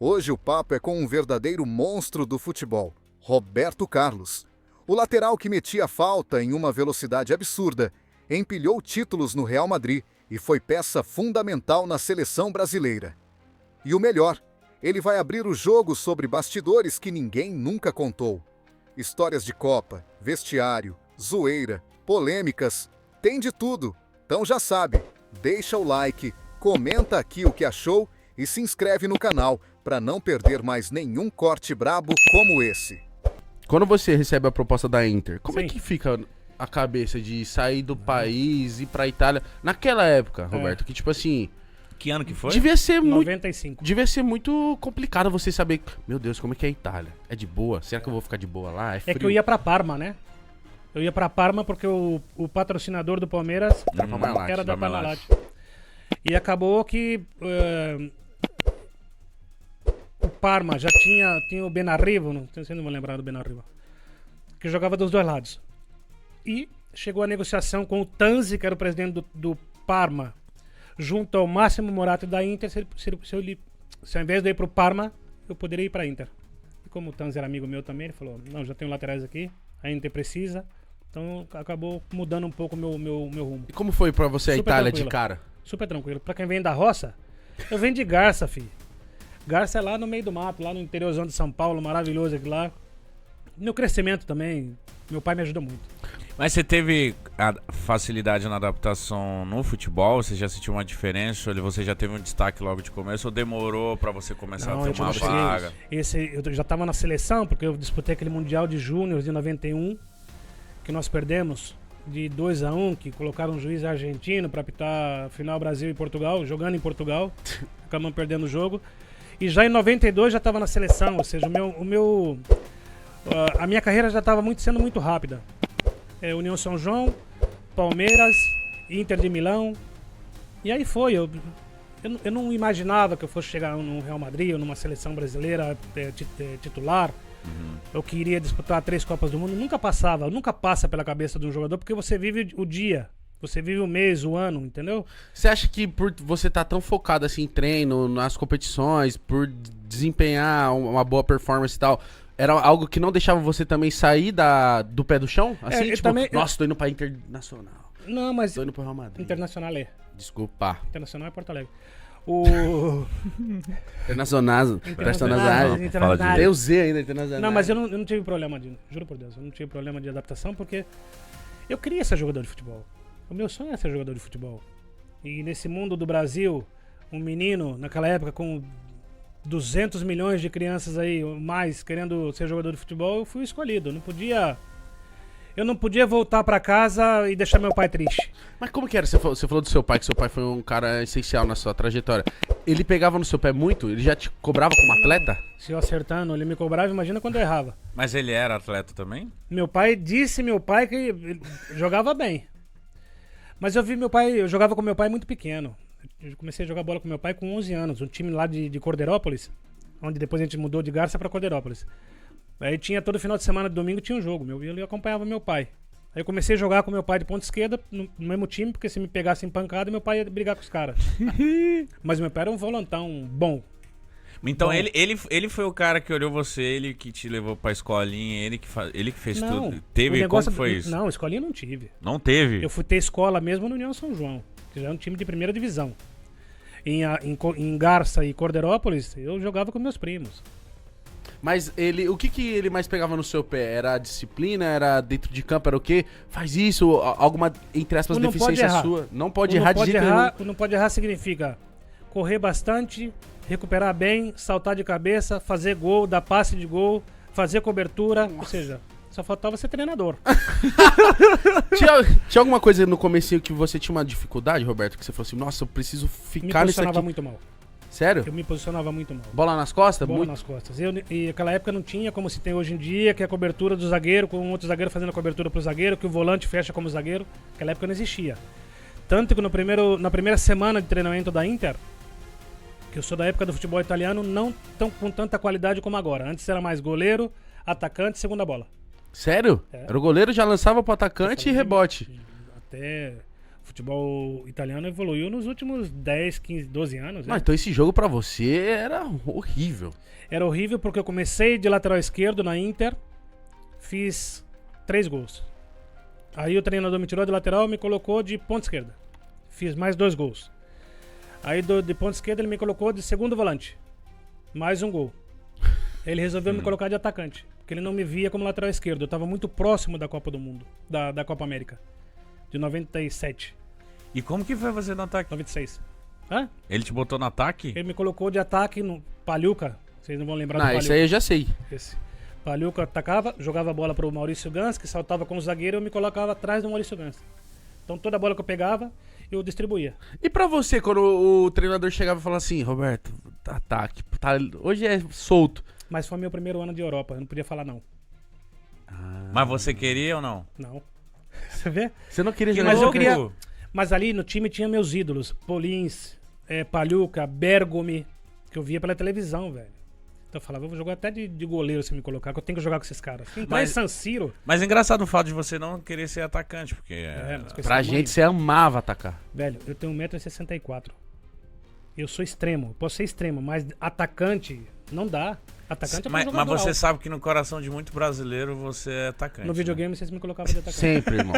Hoje o papo é com um verdadeiro monstro do futebol, Roberto Carlos. O lateral que metia falta em uma velocidade absurda, empilhou títulos no Real Madrid e foi peça fundamental na seleção brasileira. E o melhor, ele vai abrir o jogo sobre bastidores que ninguém nunca contou. Histórias de Copa, vestiário, zoeira, polêmicas, tem de tudo. Então já sabe, deixa o like, comenta aqui o que achou e se inscreve no canal para não perder mais nenhum corte brabo como esse. Quando você recebe a proposta da Inter, como é Sim. que fica a cabeça de sair do país e ir pra Itália? Naquela época, Roberto, que tipo assim, Que ano que foi? devia ser muito 95. complicado você saber, meu Deus, como é que é a Itália? É de boa? Será que eu vou ficar de boa lá? É É frio? que eu ia pra Parma, né? Eu ia pra Parma porque o patrocinador do Palmeiras Era pra Parmalat, era da Parmalat. Parmalat. E acabou que o Parma já tinha o Benarrivo, não sei se não vou lembrar do Benarrivo, que jogava dos dois lados. E chegou a negociação com o Tanzi, que era o presidente do Parma, junto ao Máximo Moratti da Inter, se ao invés de eu ir pro Parma, eu poderia ir pra Inter. E como o Tanzi era amigo meu também, ele falou, não, já tenho laterais aqui, a Inter precisa. Então acabou mudando um pouco o meu rumo. E como foi pra você a Super Itália tranquilo. de cara? Super tranquilo. Pra quem vem da roça, eu venho de Garça, filho. Garça é lá no meio do mato, lá no interiorzão de São Paulo, maravilhoso aqui lá. Meu crescimento também, meu pai me ajudou muito. Mas você teve a facilidade na adaptação no futebol? Você já sentiu uma diferença? Ou você já teve um destaque logo de começo? Ou demorou pra você começar a ter uma vaga? Eu já tava na seleção, porque eu disputei aquele Mundial de Júnior de 91, que nós perdemos de 2-1, que colocaram um juiz argentino pra apitar a final Brasil e Portugal, jogando em Portugal. Acabamos perdendo o jogo. E já em 92 já tava na seleção, ou seja, a minha carreira já estava sendo muito rápida. União São João, Palmeiras, Inter de Milão. E aí foi. Eu não imaginava que eu fosse chegar no Real Madrid ou numa seleção brasileira titular. Eu queria disputar 3 Copas do Mundo. Nunca passa pela cabeça de um jogador, porque você vive o dia. Você vive o mês, o ano, entendeu? Você acha que por você estar tão focado assim em treino, nas competições, por desempenhar uma boa performance e tal, era algo que não deixava você também sair do pé do chão? Assim, eu tipo, também- nossa, tô indo pra Internacional, Não, mas tô indo pro Real Madrid. Internacional é. Desculpa. Internacional é Porto Alegre. O... Internacional. Internacional. Tem o Z ainda, Internacional. Não, mas eu não tive problema juro por Deus, eu não tive problema de adaptação, porque eu queria ser jogador de futebol. O meu sonho é ser jogador de futebol. E nesse mundo do Brasil, um menino, naquela época, com 200 milhões de crianças aí, ou mais, querendo ser jogador de futebol, eu fui escolhido. Eu não podia voltar pra casa e deixar meu pai triste. Mas como que era? Você falou do seu pai, que seu pai foi um cara essencial na sua trajetória. Ele pegava no seu pé muito? Ele já te cobrava como atleta? Se eu acertando, ele me cobrava, imagina quando eu errava. Mas ele era atleta também? Meu pai que ele jogava bem. Mas eu jogava com meu pai muito pequeno. Eu comecei a jogar bola com meu pai com 11 anos. Um time lá de Cordeirópolis, onde depois a gente mudou de Garça pra Cordeirópolis. Aí tinha todo final de semana, de domingo tinha um jogo. Eu acompanhava meu pai. Aí eu comecei a jogar com meu pai de ponta esquerda no mesmo time, porque se me pegasse em pancada, meu pai ia brigar com os caras. Mas meu pai era um volantão bom. Então Bom. ele foi o cara que olhou você, ele que te levou pra escolinha, ele que fez Não, tudo. Teve, o negócio como foi isso? Não, escolinha não tive. Não teve? Eu fui ter escola mesmo no União São João, que já é um time de primeira divisão. Em Garça e Cordeirópolis, eu jogava com meus primos. Mas o que ele mais pegava no seu pé? Era a disciplina? Era dentro de campo? Era o quê? Faz isso? Alguma, entre aspas, O não pode deficiência errar. sua? Não pode errar de jeito nenhum. O não pode errar significa correr bastante, recuperar bem, saltar de cabeça, fazer gol, dar passe de gol, fazer cobertura. Ou seja, só faltava ser treinador. Tinha alguma coisa no comecinho que você tinha uma dificuldade, Roberto? Que você falou assim, nossa, eu preciso Me ficar nisso posicionava aqui. muito mal. Sério? Eu me posicionava muito mal. Bola nas costas? Bola Muito? nas costas. E naquela época não tinha como se tem hoje em dia, que é a cobertura do zagueiro, com outro zagueiro fazendo a cobertura pro zagueiro, que o volante fecha como zagueiro. Naquela época não existia. Tanto que na primeira semana de treinamento da Inter, que eu sou da época do futebol italiano, não tão com tanta qualidade como agora. Antes era mais goleiro, atacante, segunda bola. Sério? É. Era o goleiro, já lançava pro atacante e rebote. Até O futebol italiano evoluiu nos últimos 10, 15, 12 anos. Não, então esse jogo pra você era horrível. Era horrível porque eu comecei de lateral esquerdo na Inter, fiz 3 gols. Aí o treinador me tirou de lateral e me colocou de ponta esquerda. Fiz mais 2 gols. Aí de ponta esquerda ele me colocou de segundo volante. Mais 1 gol. Ele resolveu me colocar de atacante, porque ele não me via como lateral esquerdo. Eu estava muito próximo da Copa do Mundo, da Copa América, de 97, E como que foi você no ataque? 96. Hã? Ele te botou no ataque? Ele me colocou de ataque no Palhuca. Vocês não vão lembrar do Não, Palhuca. isso aí eu já sei. Esse. Palhuca atacava, jogava a bola pro Maurício Gans, que saltava com o zagueiro, eu me colocava atrás do Maurício Gans. Então toda a bola que eu pegava, eu distribuía. E pra você, quando o treinador chegava e falava assim, Roberto, ataque, hoje é solto. Mas foi meu primeiro ano de Europa, eu não podia falar não. Mas você queria ou não? Não. Você vê? Você não queria Que jogar Mas eu louco. queria. Mas ali no time tinha meus ídolos. Polins, Palhuca, Bergomi, que eu via pela televisão, velho. Então eu falava, eu vou jogar até de goleiro se me colocar, que eu tenho que jogar com esses caras. Então Mas- San Siro. Mas é engraçado o fato de você não querer ser atacante, porque... Mas com esse Pra tamanho, gente, você amava atacar. Velho, eu tenho 1,64 m. Eu sou extremo, eu posso ser extremo, mas atacante não dá. Atacante é pra mas jogador você alto. sabe que no coração de muito brasileiro você é atacante. No né? videogame vocês me colocavam de atacante. Sempre, irmão.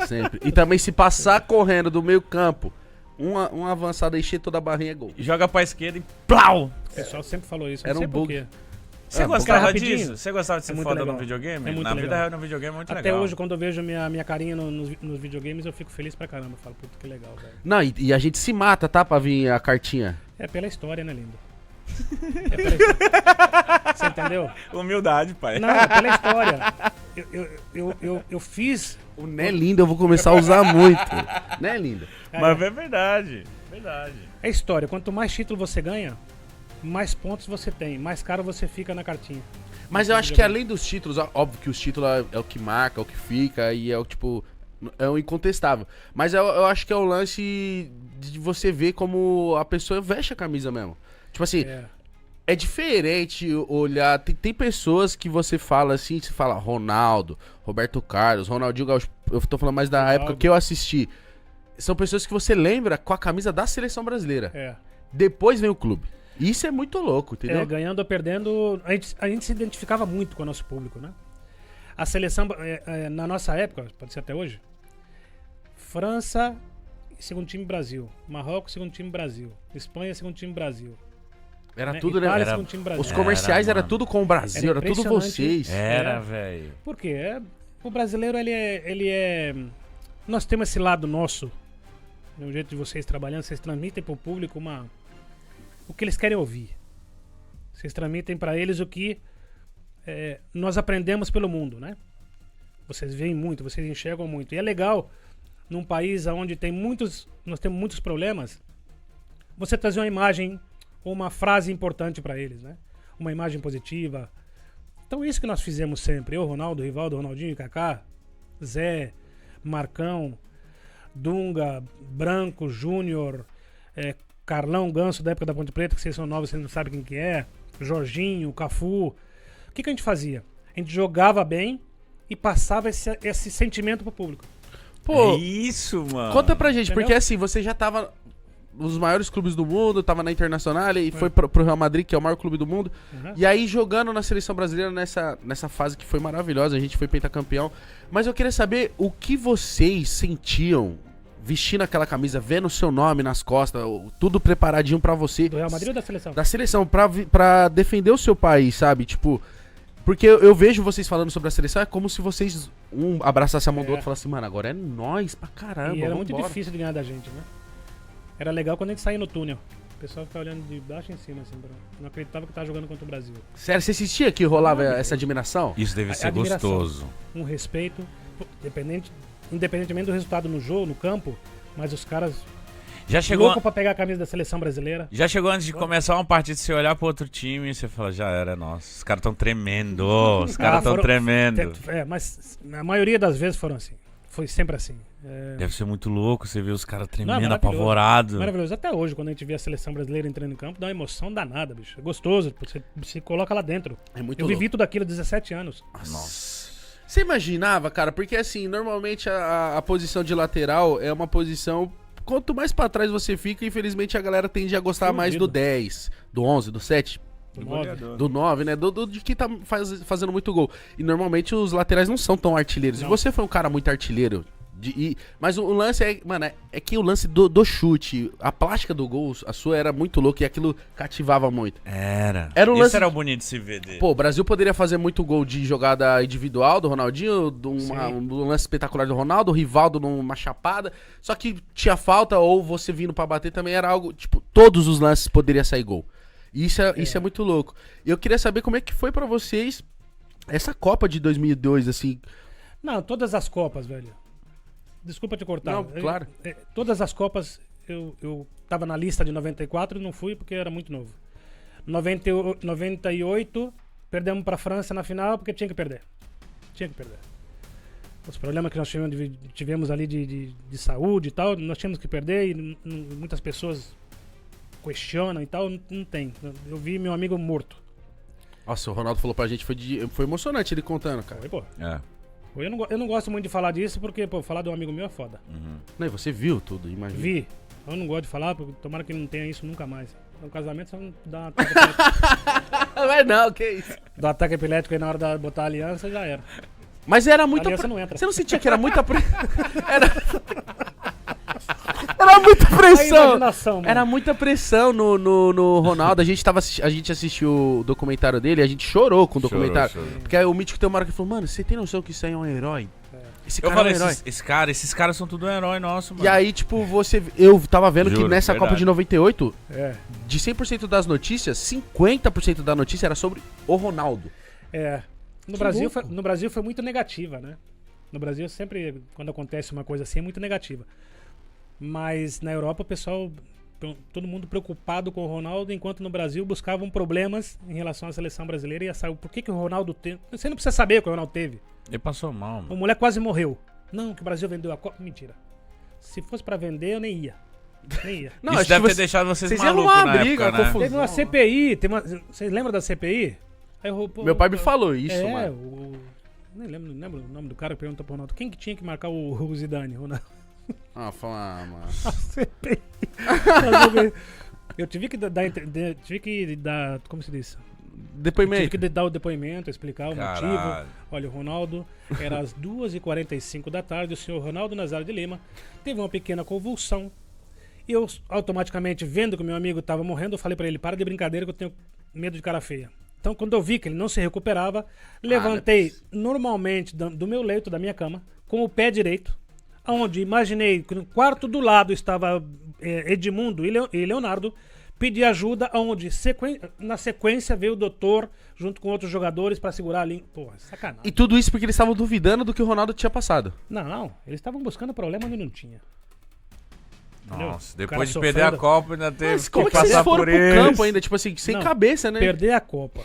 Sempre. E também se passar correndo do meio campo, uma avançada, encher toda a barrinha é gol. Joga pra esquerda e plau! O pessoal sempre falou isso. Era não sei um por bug. quê. Você É, gostava rapidinho. disso? Você gostava de ser É muito foda legal. no videogame? É muito Na vida legal. real, no videogame é muito Até legal. hoje, quando eu vejo minha carinha nos videogames, eu fico feliz pra caramba. Eu falo, puta, que legal, velho. Não, e a gente se mata, tá? Pra vir a cartinha. É pela história, né, lindo? É pela história. Você entendeu? Humildade, pai. Não, é pela história. Eu fiz. O Né Linda eu vou começar a usar muito. Né, Linda? Mas é verdade. Verdade. É história. Quanto mais título você ganha, mais pontos você tem, mais caro você fica na cartinha. Mas eu acho que além dos títulos, óbvio que os títulos é o que marca, é o que fica e é o tipo. É o incontestável. Mas eu acho que é o lance de você ver como a pessoa veste a camisa mesmo. Tipo assim, é diferente olhar. Tem pessoas que você fala assim, você fala Ronaldo, Roberto Carlos, Ronaldinho Gaúcho. Eu tô falando mais da Ronaldo. época que eu assisti. São pessoas que você lembra com a camisa da seleção brasileira. Depois vem o clube. Isso é muito louco, entendeu? Ganhando ou perdendo, a gente se identificava muito com o nosso público, né? A seleção, na nossa época, pode ser até hoje, França, segundo time Brasil. Marrocos, segundo time Brasil. Espanha, segundo time Brasil. Era né? tudo, Itália, né? segundo time Brasil. Os comerciais era mano. tudo com o Brasil, Era era tudo impressionante. vocês. Era, velho. Por quê? O brasileiro, ele é... Nós temos esse lado nosso, do jeito de vocês trabalhando, vocês transmitem pro público o que eles querem ouvir. Vocês transmitem para eles o que nós aprendemos pelo mundo, né? Vocês veem muito, vocês enxergam muito. E é legal, num país onde nós temos muitos problemas, você trazer uma imagem ou uma frase importante para eles, né? Uma imagem positiva. Então isso que nós fizemos sempre. Eu, Ronaldo, Rivaldo, Ronaldinho, Kaká, Zé, Marcão, Dunga, Branco, Júnior, Carlão, Ganso da época da Ponte Preta, que vocês são novos, vocês não sabem quem que é, Jorginho, Cafu. O que a gente fazia? A gente jogava bem e passava esse sentimento pro público. Pô, É isso, mano. conta pra gente, Entendeu? porque assim, você já tava nos maiores clubes do mundo, tava na Internacional e foi pro Real Madrid, que é o maior clube do mundo. Uhum. E aí jogando na seleção brasileira nessa fase que foi maravilhosa, a gente foi pentacampeão. Mas eu queria saber o que vocês sentiam vestindo aquela camisa, vendo o seu nome nas costas, tudo preparadinho pra você. Do Real Madrid ou da seleção? Da seleção, pra defender o seu país, sabe? Tipo, porque eu vejo vocês falando sobre a seleção, é como se vocês abraçassem a mão do outro e falassem, mano, agora é nós pra caramba, E era muito vambora. difícil de ganhar da gente, né? Era legal quando a gente saía no túnel. O pessoal ficava olhando de baixo em cima, assim, não acreditava que tava jogando contra o Brasil. Sério, você sentia que rolava essa admiração? Isso deve ser Admiração. gostoso. Um respeito, independentemente do resultado no jogo, no campo, mas os caras Já chegou, loucos pra pegar a camisa da seleção brasileira. já chegou antes de começar uma partida, você olhar pro outro time e você fala, já era, nossa, os caras tão tremendo, os caras tão foram- tremendo. Mas a maioria das vezes foram assim. Foi sempre assim. Deve ser muito louco você ver os caras tremendo, maravilhoso. apavorados. Maravilhoso. Até hoje, quando a gente vê a seleção brasileira entrando em campo, dá uma emoção danada, bicho. É gostoso, você se coloca lá dentro. É muito Eu louco. vivi tudo aquilo há 17 anos. Nossa. Você imaginava, cara? Porque assim, normalmente a posição de lateral é uma posição... Quanto mais pra trás você fica, infelizmente a galera tende a gostar mais do 10, do 11, do 7, do 9, né? De quem tá fazendo muito gol. E normalmente os laterais não são tão artilheiros. Não. E você foi um cara muito artilheiro. Mas o lance é, mano, é que o lance do chute, a plástica do gol, a sua era muito louca e aquilo cativava muito. Era o lance. Isso era o bonito de se ver dele. Pô, o Brasil poderia fazer muito gol de jogada individual do Ronaldinho, um lance espetacular do Ronaldo, o Rivaldo numa chapada. Só que tinha falta ou você vindo pra bater também era algo, tipo, todos os lances poderiam sair gol. E isso é muito louco. Eu queria saber como é que foi pra vocês essa Copa de 2002, assim. Não, todas as Copas, velho. Desculpa te cortar. Não, claro. Todas as Copas, eu tava na lista de 94 e não fui porque era muito novo. 98, perdemos pra França na final porque tinha que perder. Tinha que perder. Os problemas que nós tivemos ali de saúde e tal, nós tínhamos que perder e muitas pessoas questionam e tal, não tem. Eu vi meu amigo morto. Nossa, o Ronaldo falou pra gente, foi emocionante ele contando, cara. Foi, pô. É. Eu não gosto muito de falar disso porque, pô, falar de um amigo meu é foda. Não, e você viu tudo, imagina. Vi. Eu não gosto de falar, porque tomara que não tenha isso nunca mais. No casamento só não dá um ataque epilético. Vai não, que isso. Dá um ataque epilético aí na hora de botar a aliança, já era. Mas era muita... Aliança não entra. Você não sentia que era muita... Era muita pressão. Imaginação, mano. Era muita pressão no Ronaldo. A gente assistiu o documentário dele e a gente chorou com o documentário. Chorou. Porque aí o Mítico tem uma hora que falou, mano, você tem noção que isso aí é um herói? Esse Eu cara falei, é um herói. esses caras são tudo um herói nosso, mano. E aí, tipo, eu tava vendo que Juro, nessa verdade. Copa de 98, É. de 100% das notícias, 50% da notícia era sobre o Ronaldo. É. No Brasil foi muito negativa, né? No Brasil sempre, quando acontece uma coisa assim, é muito negativa. Mas na Europa o pessoal, todo mundo preocupado com o Ronaldo, enquanto no Brasil buscavam problemas em relação à seleção brasileira e a saúde. Por que o Ronaldo teve? Você não precisa saber o que o Ronaldo teve. Ele passou mal, O mano. moleque quase morreu. Não, que o Brasil vendeu a Copa. Mentira. Se fosse pra vender, eu nem ia. Nem ia. Não, Isso acho deve que ter deixado vocês iam malucos arrumar na uma briga, época, né? confusão. Teve uma CPI. Vocês lembram da CPI? Aí Meu pai me falou isso, mano. Nem lembro o nome do cara que perguntou pro Ronaldo. Quem que tinha que marcar o Zidane? Ronaldo. Ah, mano. A CPI. Eu tive que dar. Como se diz? Depoimento. Tive que dar o depoimento, explicar o Caralho. motivo. Olha, o Ronaldo, era às 2h45 da tarde, o senhor Ronaldo Nazário de Lima teve uma pequena convulsão. E eu, automaticamente, vendo que o meu amigo estava morrendo, eu falei pra ele, para de brincadeira que eu tenho medo de cara feia. Então, quando eu vi que ele não se recuperava, levantei normalmente do meu leito, da minha cama, com o pé direito, onde imaginei que no quarto do lado estava Edmundo e Leonardo, pedi ajuda, onde na sequência veio o doutor junto com outros jogadores pra segurar a linha. Porra, sacanagem. E tudo isso porque eles estavam duvidando do que o Ronaldo tinha passado. Não, eles estavam buscando problema onde não tinha. Nossa, O cara depois de perder a sofrendo. Copa, ainda teve Mas que como é que vocês passar foram por pro eles. campo ainda, tipo assim, sem Não, cabeça, né? Perder a Copa,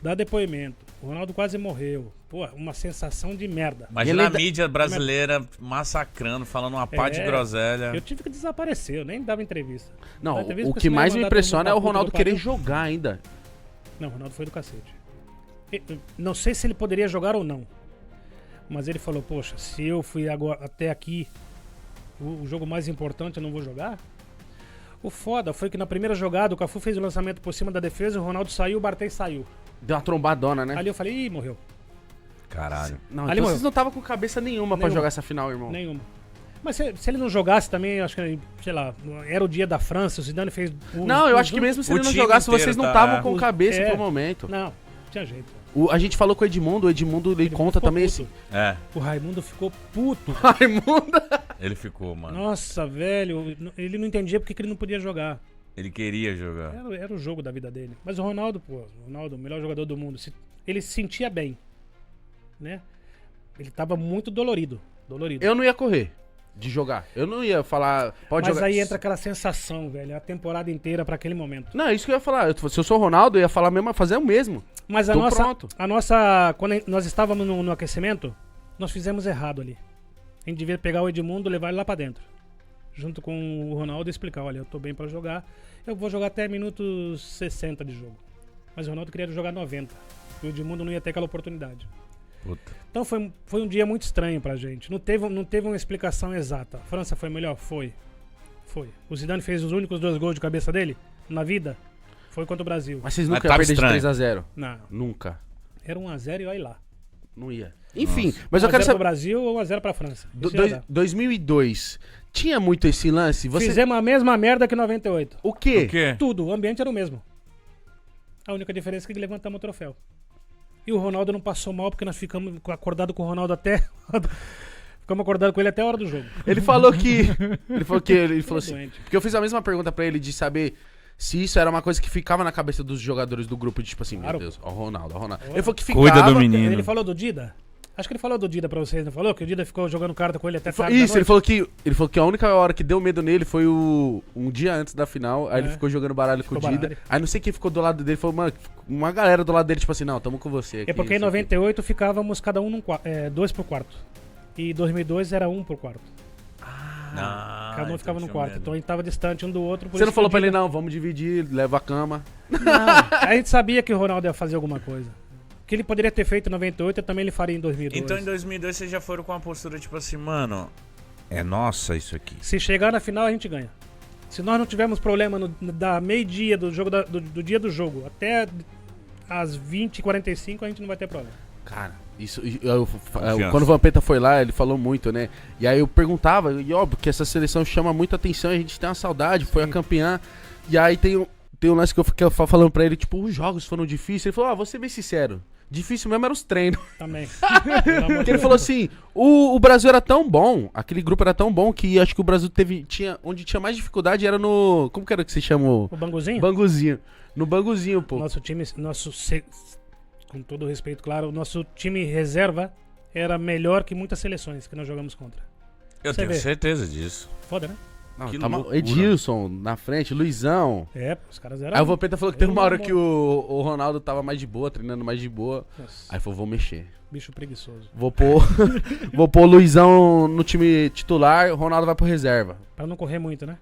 dar depoimento, o Ronaldo quase morreu. Pô, uma sensação de merda. Imagina E a ele mídia brasileira massacrando, falando uma pá de groselha. Eu tive que desaparecer, eu nem dava entrevista. Não, Dava entrevista o porque que senão mais ia me mandar todo impressiona é mundo o pra puta Ronaldo que querer pariu. jogar ainda. Não, o Ronaldo foi do cacete. Não sei se ele poderia jogar ou não. Mas ele falou, poxa, se eu fui agora até aqui, o jogo mais importante eu não vou jogar? O foda foi que na primeira jogada o Cafu fez o lançamento por cima da defesa, o Ronaldo saiu, o Barthez saiu. Deu uma trombadona, né? Ali eu falei, ih, morreu. Caralho. Não, Ali então morreu. vocês não estavam com cabeça nenhuma pra Nenhuma. jogar essa final, irmão. Nenhuma. Mas se ele não jogasse também, eu acho que, sei lá, era o dia da França, o Zidane fez... Não, eu acho que mesmo se O ele não time jogasse, inteiro vocês não tá- estavam com cabeça É. pro momento. Não tinha jeito. A gente falou com o Edmundo ele conta ficou também puto. assim. É, O Raimundo ficou puto. Raimundo! ele ficou, mano. Nossa, velho, ele não entendia porque que ele não podia jogar. Ele queria jogar. Era o jogo da vida dele. Mas o Ronaldo, o melhor jogador do mundo, ele se sentia bem, né? Ele tava muito dolorido. Eu não ia correr de jogar. Eu não ia falar, pode Mas jogar. aí entra aquela sensação, velho, a temporada inteira pra aquele momento. Não, é isso que eu ia falar. Se eu sou o Ronaldo, eu ia falar mesmo, fazer o mesmo. Mas Tô pronto. quando nós estávamos no aquecimento, nós fizemos errado ali. A gente devia pegar o Edmundo e levar ele lá pra dentro. Junto com o Ronaldo e explicar, olha, eu tô bem pra jogar. Eu vou jogar até minutos 60 de jogo. Mas o Ronaldo queria jogar 90. E o Edmundo não ia ter aquela oportunidade. Puta. Então foi um dia muito estranho pra gente. Não teve uma explicação exata. A França foi melhor? Foi. O Zidane fez os únicos 2 gols de cabeça dele na vida. Foi contra o Brasil. Mas vocês Mas nunca iam tava perder de estranho. 3-0? Não. Nunca. Era 1-0 e olha lá. Não ia. Enfim, mas eu 1-0 quero saber... pro Brasil ou 1-0 pra França. Isso ia dar. 2002, tinha muito esse lance? Fizemos a mesma merda que 98. O quê? O quê? Tudo, o ambiente era o mesmo. A única diferença é que levantamos o troféu. E o Ronaldo não passou mal porque nós ficamos acordados com o Ronaldo até... Ficamos acordados com ele até a hora do jogo. Ele falou que... Ele falou assim... doente. Porque eu fiz a mesma pergunta pra ele de saber se isso era uma coisa que ficava na cabeça dos jogadores do grupo, de tipo assim, Claro. meu Deus, ó o Ronaldo. Ele falou que ficava... Cuida do menino. Ele falou do Dida? Acho que ele falou do Dida pra vocês, não falou? Que o Dida ficou jogando carta com ele até tarde da Isso, ele noite? falou que a única hora que deu medo nele foi um dia antes da final. Aí ele ficou jogando baralho com o Ficou Dida. baralho. Aí não sei quem ficou do lado dele. Falou, mano, uma galera do lado dele, tipo assim, não, tamo com você aqui. É porque em não sei o quê. 98 ficávamos cada um 2 pro quarto. E 2002 era 1 pro quarto. Cada um ficava no quarto. Então a gente tava distante um do outro. por Você isso não falou que o pra ele, Dida- não, vamos dividir, leva a cama. Não, a gente sabia que o Ronaldo ia fazer alguma coisa. O que ele poderia ter feito em 98, eu também ele faria em 2002. Então em 2002 vocês já foram com uma postura tipo assim, mano, é nossa isso aqui. Se chegar na final, a gente ganha. Se nós não tivermos problema da meio-dia do jogo do dia do jogo até às 20h45, a gente não vai ter problema. Cara, isso. Confiança. Quando o Vampeta foi lá, ele falou muito, né? E aí eu perguntava, e óbvio que essa seleção chama muita atenção, a gente tem uma saudade, foi a campeã. E aí tem um lance que eu fiquei falando pra ele, tipo, os jogos foram difíceis. Ele falou, vou ser bem sincero. Difícil mesmo eram os treinos. Também. Porque ele falou assim, o Brasil era tão bom, aquele grupo era tão bom que acho que o Brasil onde tinha mais dificuldade era no, como que era que se chama? O Banguzinho? Banguzinho. No Banguzinho, pô. Nosso time, com todo respeito, claro, o nosso time reserva era melhor que muitas seleções que nós jogamos contra. Eu Você tenho vê. certeza disso. Foda, né? Não, Que tá loucura. Edilson na frente, Luizão. É, os caras eram... Aí o Vampeta falou que teve uma hora Meu que o Ronaldo tava mais de boa, treinando mais de boa. Nossa, Aí falou, vou mexer. bicho preguiçoso. Vou pôr o Luizão no time titular, o Ronaldo vai pro reserva. Pra não correr muito, né?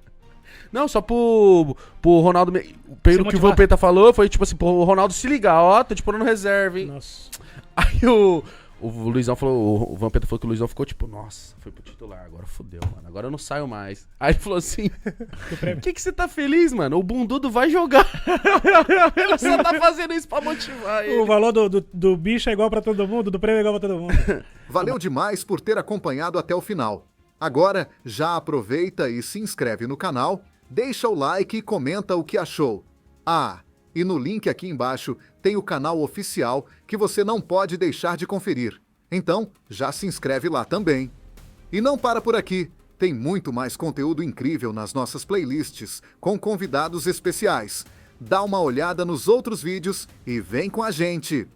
Não, só pro Ronaldo. Pelo que o motivar. Vampeta falou, foi tipo assim, pro Ronaldo se ligar, ó, tô te pondo no reserva, hein? Nossa. Aí o Luizão falou, o Vampeta falou que o Luizão ficou tipo, nossa, foi pro titular, agora fodeu, mano, agora eu não saio mais. Aí ele falou assim, o que você tá feliz, mano? O Bundudo vai jogar. Ele só tá fazendo isso pra motivar ele. O valor do bicho é igual pra todo mundo, do prêmio é igual pra todo mundo. Valeu demais por ter acompanhado até o final. Agora, já aproveita e se inscreve no canal, deixa o like e comenta o que achou. Ah, e no link aqui embaixo tem o canal oficial que você não pode deixar de conferir. Então, já se inscreve lá também. E não para por aqui, tem muito mais conteúdo incrível nas nossas playlists, com convidados especiais. Dá uma olhada nos outros vídeos e vem com a gente!